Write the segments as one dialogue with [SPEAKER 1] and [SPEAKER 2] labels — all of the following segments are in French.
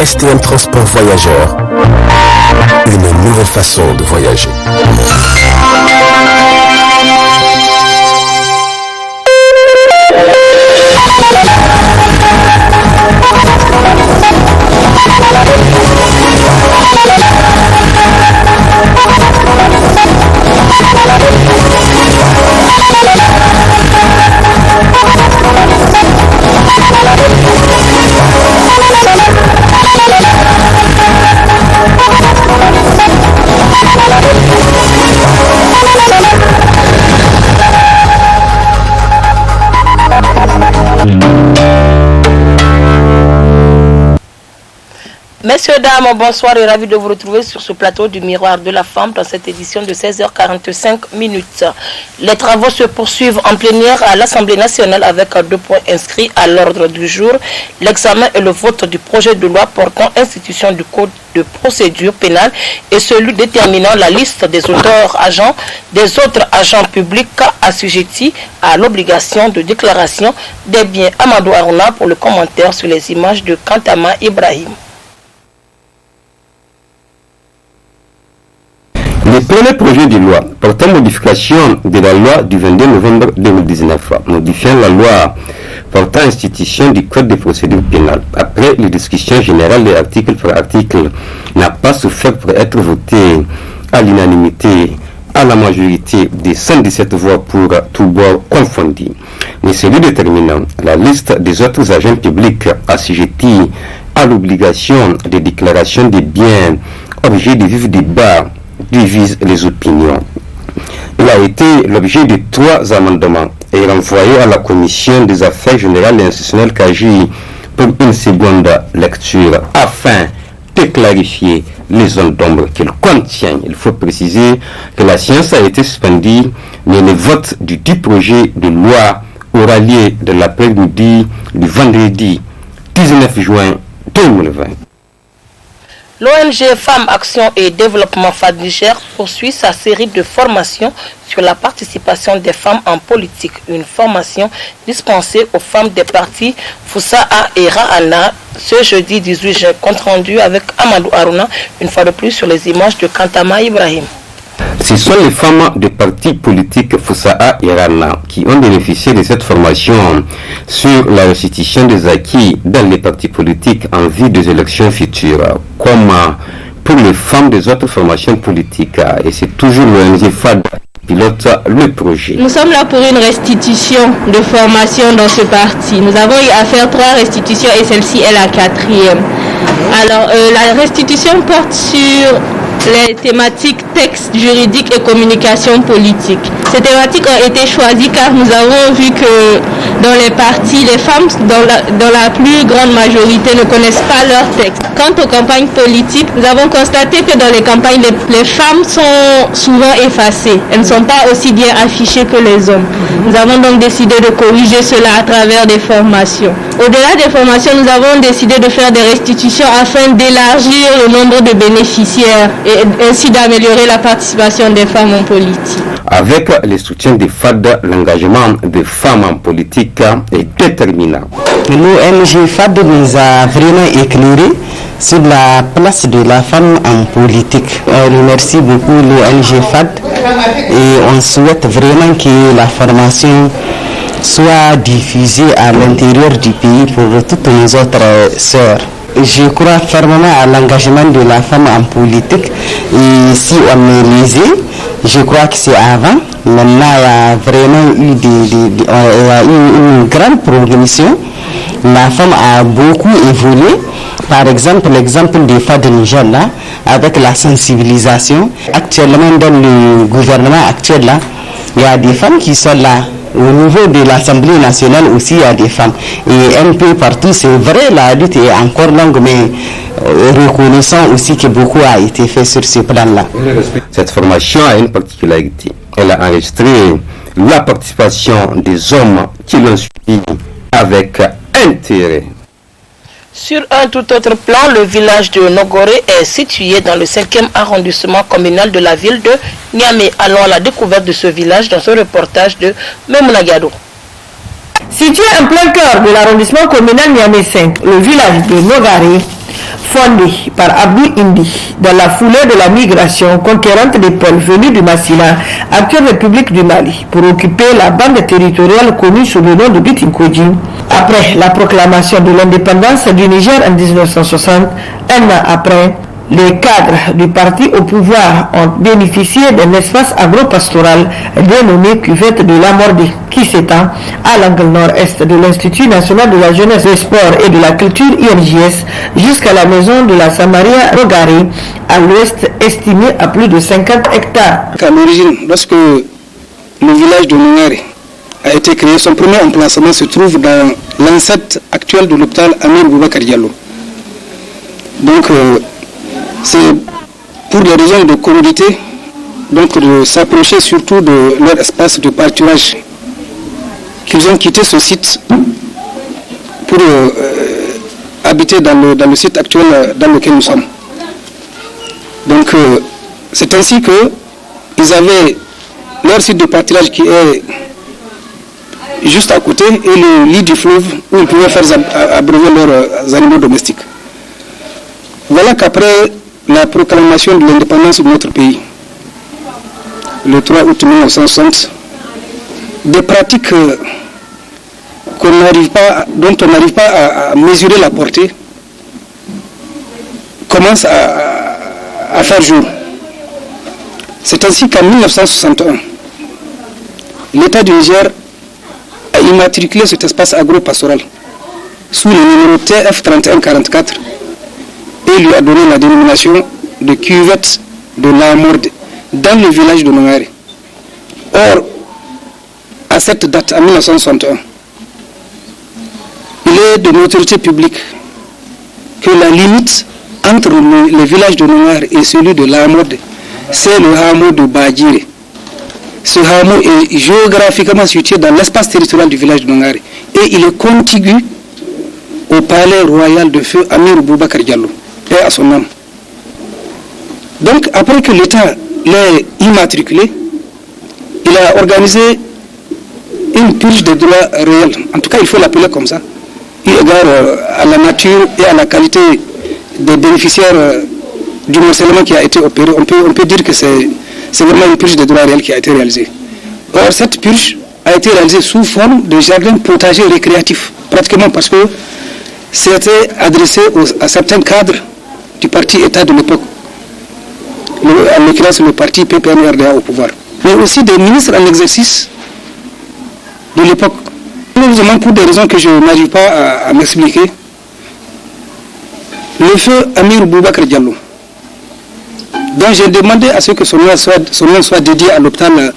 [SPEAKER 1] STM Transport Voyageurs. Une nouvelle façon de voyager.
[SPEAKER 2] Messieurs, dames, bonsoir et ravi de vous retrouver sur ce plateau du Miroir de la Femme dans cette édition de 16h45 minutes. Les travaux se poursuivent en plénière à l'Assemblée nationale avec 2 points inscrits à l'ordre du jour. L'examen et le vote du projet de loi portant institution du code de procédure pénale et celui déterminant la liste des auteurs agents des autres agents publics assujettis à l'obligation de déclaration des biens. Amadou Aruna pour le commentaire sur les images de Kantama Ibrahim.
[SPEAKER 3] Le premier projet de loi portant modification de la loi du 22 novembre 2019, modifiant la loi portant institution du code de procédure pénale, après les discussions générales et article par article, n'a pas souffert pour être voté à l'unanimité à la majorité des 117 voix pour tous bords confondus. Mais celui déterminant la liste des autres agents publics assujettis à l'obligation de déclaration des biens objet de vif débat divise les opinions. Il a été l'objet de 3 amendements et renvoyé à la Commission des affaires générales et institutionnelles CAGI pour une seconde lecture afin de clarifier les zones d'ombre qu'il contient. Il faut préciser que la séance a été suspendue, mais le vote du dit projet de loi aura lieu de l'après-midi du vendredi 19 juin 2020.
[SPEAKER 2] L'ONG Femmes Action et Développement FAD Niger poursuit sa série de formations sur la participation des femmes en politique. Une formation dispensée aux femmes des partis Foussa'a et Rahana ce jeudi 18 juin. Compte rendu avec Amadou Aruna, une fois de plus sur les images de Kantama Ibrahim.
[SPEAKER 3] Ce sont les femmes des partis politiques Foussa'a et Rana qui ont bénéficié de cette formation sur la restitution des acquis dans les partis politiques en vue des élections futures, comme pour les femmes des autres formations politiques. Et c'est toujours l'ONG FAD qui pilote le projet.
[SPEAKER 4] Nous sommes là pour une restitution de formation dans ce parti. Nous avons eu à faire 3 restitutions et celle-ci est la 4e. Alors, la restitution porte sur les thématiques texte juridique et communication politique. Ces thématiques ont été choisies car nous avons vu que dans les partis, les femmes, dans la plus grande majorité, ne connaissent pas leurs textes. Quant aux campagnes politiques, nous avons constaté que dans les campagnes, les femmes sont souvent effacées. Elles ne sont pas aussi bien affichées que les hommes. Nous avons donc décidé de corriger cela à travers des formations. Au-delà des formations, nous avons décidé de faire des restitutions afin d'élargir le nombre de bénéficiaires et ainsi d'améliorer la participation des femmes en politique.
[SPEAKER 3] Avec le soutien des FAD, l'engagement des femmes en politique est déterminant.
[SPEAKER 5] L'ONG FAD nous a vraiment éclairé sur la place de la femme en politique. On remercie beaucoup l'ONG FAD et on souhaite vraiment que la formation soit diffusée à l'intérieur du pays pour toutes nos autres sœurs. Je crois fermement à l'engagement de la femme en politique et si on est lésé, je crois que c'est avant. Maintenant, il y a vraiment eu une grande progression. La femme a beaucoup évolué. Par exemple, l'exemple des FAD de Niger, là, avec la sensibilisation. Actuellement, dans le gouvernement actuel, là, il y a des femmes qui sont là. Au niveau de l'Assemblée nationale aussi, il y a des femmes. Et un peu partout, c'est vrai, la lutte est encore longue, mais reconnaissant aussi que beaucoup a été fait sur ce plan-là.
[SPEAKER 3] Cette formation a une particularité. Elle a enregistré la participation des hommes qui l'ont suivi avec intérêt.
[SPEAKER 2] Sur un tout autre plan, le village de Nogoré est situé dans le 5e arrondissement communal de la ville de Niamey. Allons à la découverte de ce village dans ce reportage de Memouna Gado.
[SPEAKER 6] Situé en plein cœur de l'arrondissement communal Niamey 5, le village de Nogoré fondé par Abdou Indi dans la foulée de la migration conquérante des Peuls venus du Massina, actuelle République du Mali, pour occuper la bande territoriale connue sous le nom de Bitinkodji. Après la proclamation de l'indépendance du Niger en 1960, un an après, les cadres du parti au pouvoir ont bénéficié d'un espace agro-pastoral dénommé Cuvette de la Mordée, qui s'étend à l'angle nord-est de l'Institut national de la jeunesse, des sports et de la culture INJS jusqu'à la maison de la Samaria Rogari, à l'ouest, estimée à plus de 50 hectares.
[SPEAKER 7] À l'origine, lorsque le village de Nungare a été créé, son premier emplacement se trouve dans l'ancêtre actuel de l'hôpital Amir Boubacar Diallo. Donc, c'est pour des raisons de commodité, donc de s'approcher surtout de leur espace de pâturage, qu'ils ont quitté ce site pour habiter dans le site actuel dans lequel nous sommes. Donc c'est ainsi qu'ils avaient leur site de pâturage qui est juste à côté et le lit du fleuve où ils pouvaient faire abreuver leurs animaux domestiques. Voilà qu'après la proclamation de l'indépendance de notre pays, le 3 août 1960, des pratiques dont on n'arrive pas à mesurer la portée commencent à faire jour. C'est ainsi qu'en 1961, l'État du Niger a immatriculé cet espace agro-pastoral sous le numéro TF 3144 et lui a donné la dénomination de cuvette de la Morde dans le village de Nongare. Or, à cette date, en 1961, il est de l'autorité publique que la limite entre le village de Nongare et celui de la Morde, c'est le hameau de Badjire. Ce hameau est géographiquement situé dans l'espace territorial du village de Nongare et il est contigu au palais royal de feu Amir Boubacar Diallo et à son âme. Donc, après que l'État l'ait immatriculé, il a organisé une purge des droits réels. En tout cas, il faut l'appeler comme ça, eu égard à la nature et à la qualité des bénéficiaires du morcellement qui a été opéré. On peut dire que c'est vraiment une purge des droits réels qui a été réalisée. Or, cette purge a été réalisée sous forme de jardin potager récréatif, pratiquement parce que c'était adressé à certains cadres du parti État de l'époque, en l'occurrence le parti PPN-RDA au pouvoir, mais aussi des ministres en exercice de l'époque. Malheureusement, pour des raisons que je n'arrive pas à m'expliquer, le feu Amir Boubacar Diallo, dont j'ai demandé à ce que son nom soit dédié à l'hôpital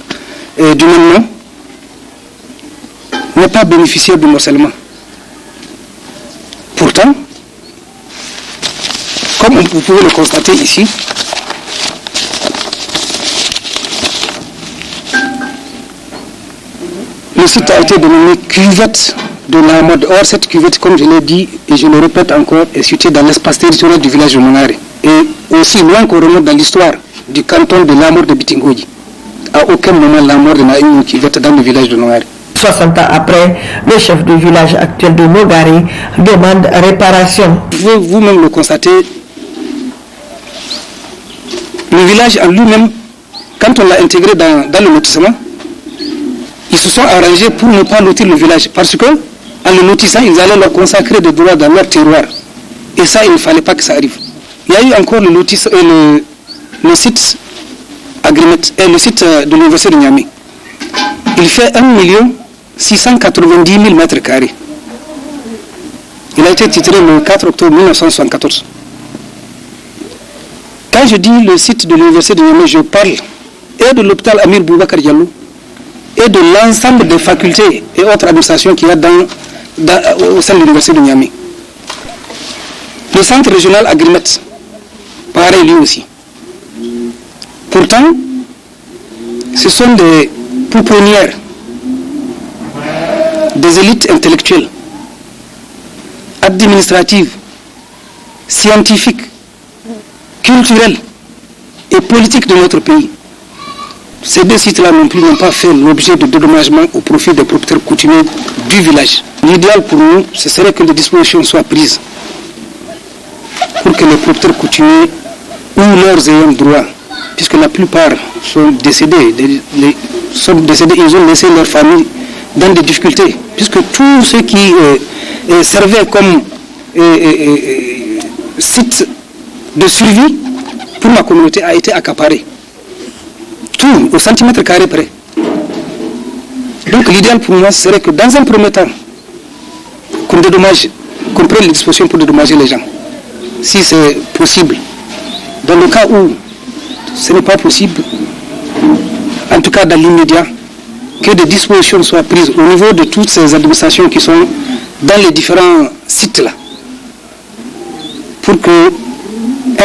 [SPEAKER 7] du même nom, n'est pas bénéficiaire du morcellement. Pourtant, comme vous pouvez le constater ici, le site a été dénommé cuvette de la Morde. Or, cette cuvette, comme je l'ai dit et je le répète encore, est située dans l'espace territorial du village de Nongare. Et aussi loin qu'on remonte dans l'histoire du canton de la Morde de Bitingodji, à aucun moment la Morde n'a eu une cuvette dans le village de Nongare.
[SPEAKER 6] 60 ans après, le chef du village actuel de Nogari demande réparation.
[SPEAKER 7] Vous pouvez vous-même le constater, le village en lui-même, quand on l'a intégré dans le lotissement, ils se sont arrangés pour ne pas lotir le village, parce que en le lotissant, ils allaient leur consacrer des droits dans leur terroir. Et ça, il ne fallait pas que ça arrive. Il y a eu encore le site Agrimet, le site de l'université de Niamey. Il fait 1 690 000 mètres carrés. Il a été titré le 4 octobre 1974. Quand je dis le site de l'université de Niamey, je parle et de l'hôpital Amir Boubacar Diallo et de l'ensemble des facultés et autres administrations qu'il y a au sein de l'université de Niamey. Le centre régional Agrimet, pareil lui aussi. Pourtant, ce sont des pouponnières, des élites intellectuelles, administratives, scientifiques, culturelles et politiques de notre pays. Ces deux sites-là non plus n'ont pas fait l'objet de dédommagement au profit des propriétaires coutumiers du village. L'idéal pour nous, ce serait que les dispositions soient prises pour pour que les producteurs coutumiers ou leurs ayants droit, puisque la plupart sont décédés, ils ont laissé leur famille dans des difficultés, puisque tout ce qui servait comme site de survie pour ma communauté a été accaparé. Tout au centimètre carré près. Donc l'idéal pour moi serait que dans un premier temps, qu'on prenne les dispositions pour dédommager les gens, si c'est possible. Dans le cas où ce n'est pas possible, en tout cas dans l'immédiat, que des dispositions soient prises au niveau de toutes ces administrations qui sont dans les différents sites là, pour que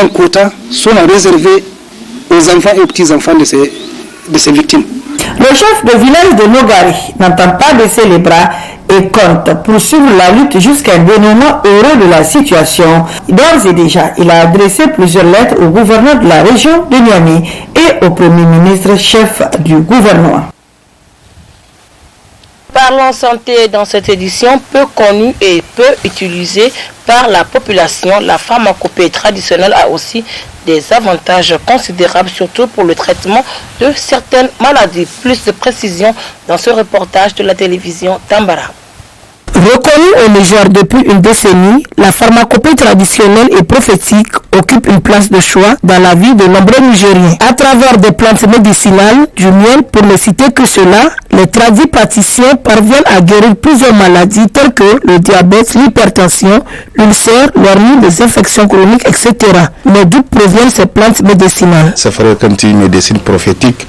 [SPEAKER 7] un quota soit réservé aux enfants et aux petits-enfants de ces victimes.
[SPEAKER 6] Le chef de village de Nogari n'entend pas baisser les bras et compte poursuivre la lutte jusqu'à un dénouement heureux de la situation. D'ores et déjà, il a adressé plusieurs lettres au gouverneur de la région de Niamey et au premier ministre chef du gouvernement.
[SPEAKER 2] Parlons santé dans cette édition, peu connue et peu utilisée par la population. La pharmacopée traditionnelle a aussi des avantages considérables, surtout pour le traitement de certaines maladies. Plus de précision dans ce reportage de la télévision Tambara.
[SPEAKER 6] Reconnue au Niger depuis une décennie, la pharmacopée traditionnelle et prophétique occupe une place de choix dans la vie de nombreux Nigériens. À travers des plantes médicinales, du miel, pour ne citer que cela, les tradipraticiens parviennent à guérir plusieurs maladies telles que le diabète, l'hypertension, l'ulcère, l'hernie, les infections chroniques, etc. Mais d'où proviennent ces plantes médicinales?
[SPEAKER 8] Ça ferait comme une médecine prophétique.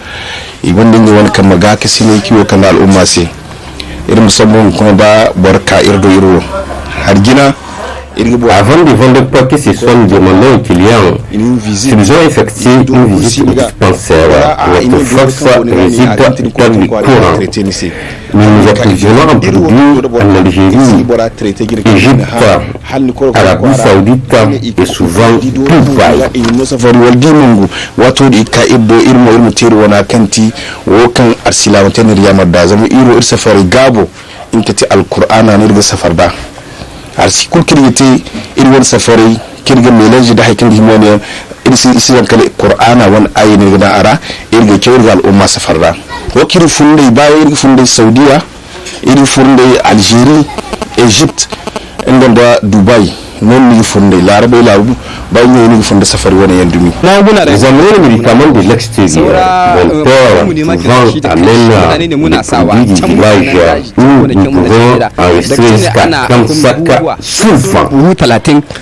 [SPEAKER 8] Ils vont nous dire que maga que c'est qui au canal au massé. Irin musamman kuma da barka irdo iro hargina
[SPEAKER 3] Avant de vendre quoi que ce soit, nous demandons aux clients s'ils ont effectué une visite au dispensaire. Notre force réside dans le courant. Nous nous approvisionnons en produits en Algérie, Égypte, Arabie Saoudite et souvent Dubaï.
[SPEAKER 8] arsi kul kirgite irwan safari kirga melange da hakin himoniya irsi kale qur'ana wan ayini da ara irga kirga al umma safarra ko kiri funde baye irga funde saudiya irga funde algérie égypte ndonda dubai non ni funde larabe labu ba ni funde safari wana yandumi
[SPEAKER 3] nous amenons les médicaments de l'extérieur. Mon père souvent amène des produits du village où nous pouvons enregistrer jusqu'à 30 sacs souvent.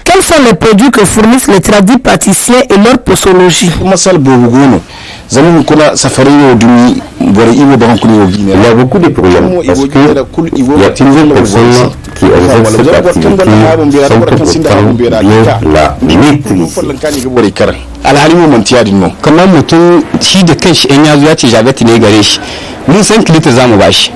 [SPEAKER 6] Quels sont les produits que fournissent les tradipraticiens et leur posologie?
[SPEAKER 3] Il y a beaucoup de problèmes parce qu'il y a plusieurs personnes qui exercent cette activité sans que pourtant bien la maîtriser.
[SPEAKER 8] alhalin mun tiya dinno
[SPEAKER 5] kamar mutum shi da kanshi in ya zo ya ce jabet ne gare shi mun san kilita zamu bashi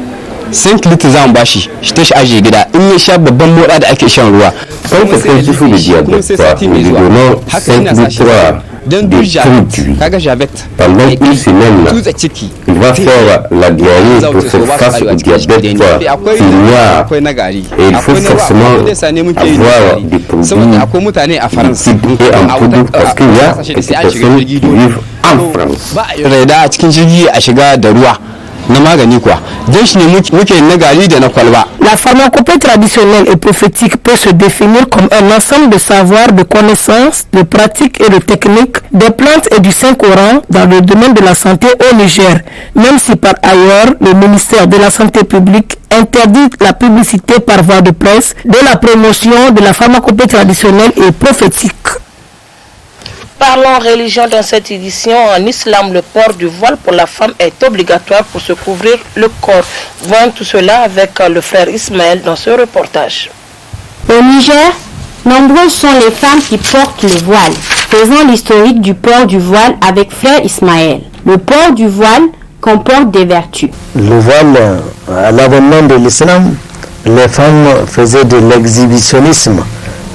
[SPEAKER 5] 5 litres zamu bashi shi ta shi aje gida in ya sha babban moda da ake shan ruwa
[SPEAKER 3] Quand quelqu'un souffre de diabète, nous lui donnons 5 litres de produits. Pendant une semaine, il va faire la diarrhée pour faire face au diabète filial. Et il faut forcément avoir des produits liquides et en poudre parce qu'il y a des personnes qui vivent en France.
[SPEAKER 6] La pharmacopée traditionnelle et prophétique peut se définir comme un ensemble de savoirs, de connaissances, de pratiques et de techniques des plantes et du Saint-Coran dans le domaine de la santé au Niger, même si par ailleurs le ministère de la Santé publique interdit la publicité par voie de presse de la promotion de la pharmacopée traditionnelle et prophétique.
[SPEAKER 2] Parlons religion dans cette édition. En islam, le port du voile pour la femme est obligatoire pour se couvrir le corps. Voyons tout cela avec le frère Ismaël dans ce reportage.
[SPEAKER 9] Au Niger, nombreuses sont les femmes qui portent le voile. Faisons l'historique du port du voile avec frère Ismaël. Le port du voile comporte des vertus.
[SPEAKER 10] Le voile, à l'avènement de l'islam, les femmes faisaient de l'exhibitionnisme.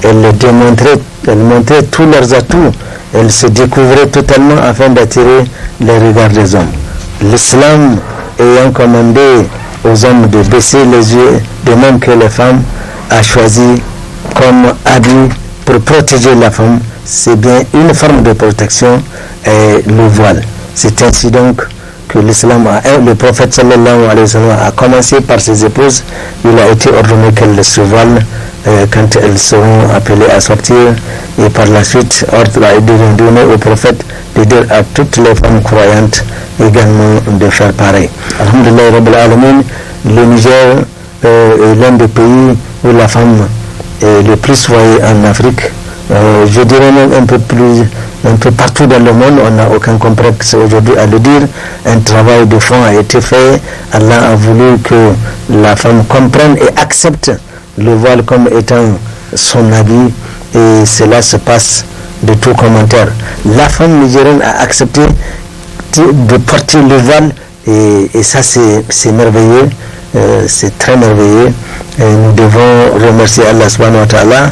[SPEAKER 10] Elles montraient tous leurs atouts. Elles se découvraient totalement afin d'attirer les regards des hommes. L'islam ayant commandé aux hommes de baisser les yeux, de même que les femmes, a choisi comme habit pour protéger la femme, c'est bien une forme de protection, le voile. C'est ainsi donc que l'islam le prophète sallallahu alayhi wa sallam a commencé par ses épouses. Il a été ordonné qu'elles se voilent quand elles seront appelées à sortir, et par la suite ordre a été donné au prophète de dire à toutes les femmes croyantes également de faire pareil. Alhamdulillah Rabbil Alamin, le Niger est l'un des pays où la femme est le plus voyée en Afrique. Je dirais même un peu partout dans le monde. On n'a aucun complexe aujourd'hui à le dire. Un travail de fond a été fait. Allah a voulu que la femme comprenne et accepte le voile comme étant son habit, et cela se passe de tout commentaire. La femme nigérienne a accepté de porter le voile, et ça c'est merveilleux, c'est très merveilleux, et nous devons remercier Allah subhanahu wa ta'ala.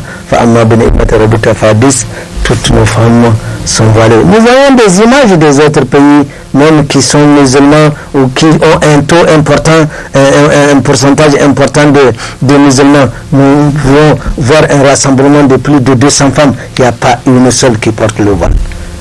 [SPEAKER 10] Toutes nos femmes sont voilées. Nous voyons des images des autres pays, même qui sont musulmans ou qui ont un taux important, un pourcentage important de musulmans. Nous pouvons voir un rassemblement de plus de 200 femmes. Il n'y a pas une seule qui porte le voile.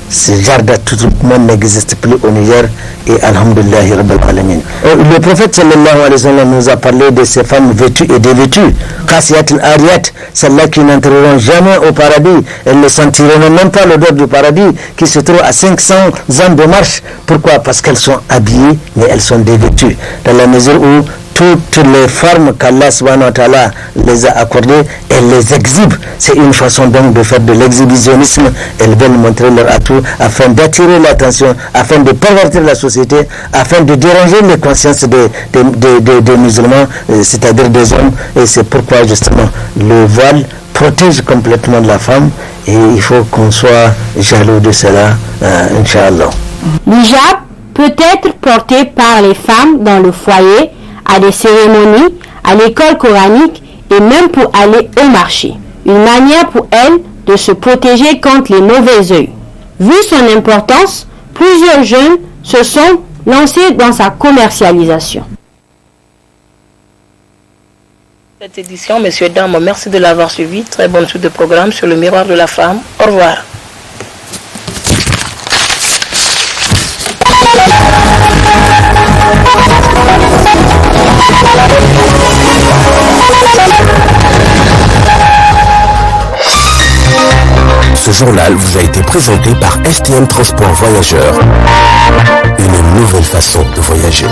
[SPEAKER 10] Ce genre d'attroupement n'existe plus au Niger, et alhamdulillahi rabbil alamin. Le prophète sallallahu alayhi wa sallam nous a parlé de ces femmes vêtues et dévêtues, qasiyatin ariyat, celles-là qui n'entreront jamais au paradis. Elles ne sentiront même pas l'odeur du paradis, qui se trouve à 500 ans de marche. Pourquoi? Parce qu'elles sont habillées, mais elles sont dévêtues, dans la mesure où toutes les formes qu'Allah subhanahu wa ta'ala les a accordées, elles les exhibent. C'est une façon donc de faire de l'exhibitionnisme. Elles veulent montrer leur atout afin d'attirer l'attention, afin de pervertir la société, afin de déranger les consciences des musulmans, c'est-à-dire des hommes. Et c'est pourquoi justement le voile protège complètement la femme, et il faut qu'on soit jaloux de cela, Inch'Allah.
[SPEAKER 9] L'hijab peut être porté par les femmes dans le foyer, à des cérémonies, à l'école coranique et même pour aller au marché. Une manière pour elle de se protéger contre les mauvais œils. Vu son importance, plusieurs jeunes se sont lancés dans sa commercialisation.
[SPEAKER 2] Cette édition, messieurs, dames, merci de l'avoir suivi. Très bonne suite de programme sur le miroir de la femme. Au revoir.
[SPEAKER 1] Ce journal vous a été présenté par STM Transport Voyageurs. Une nouvelle façon de voyager.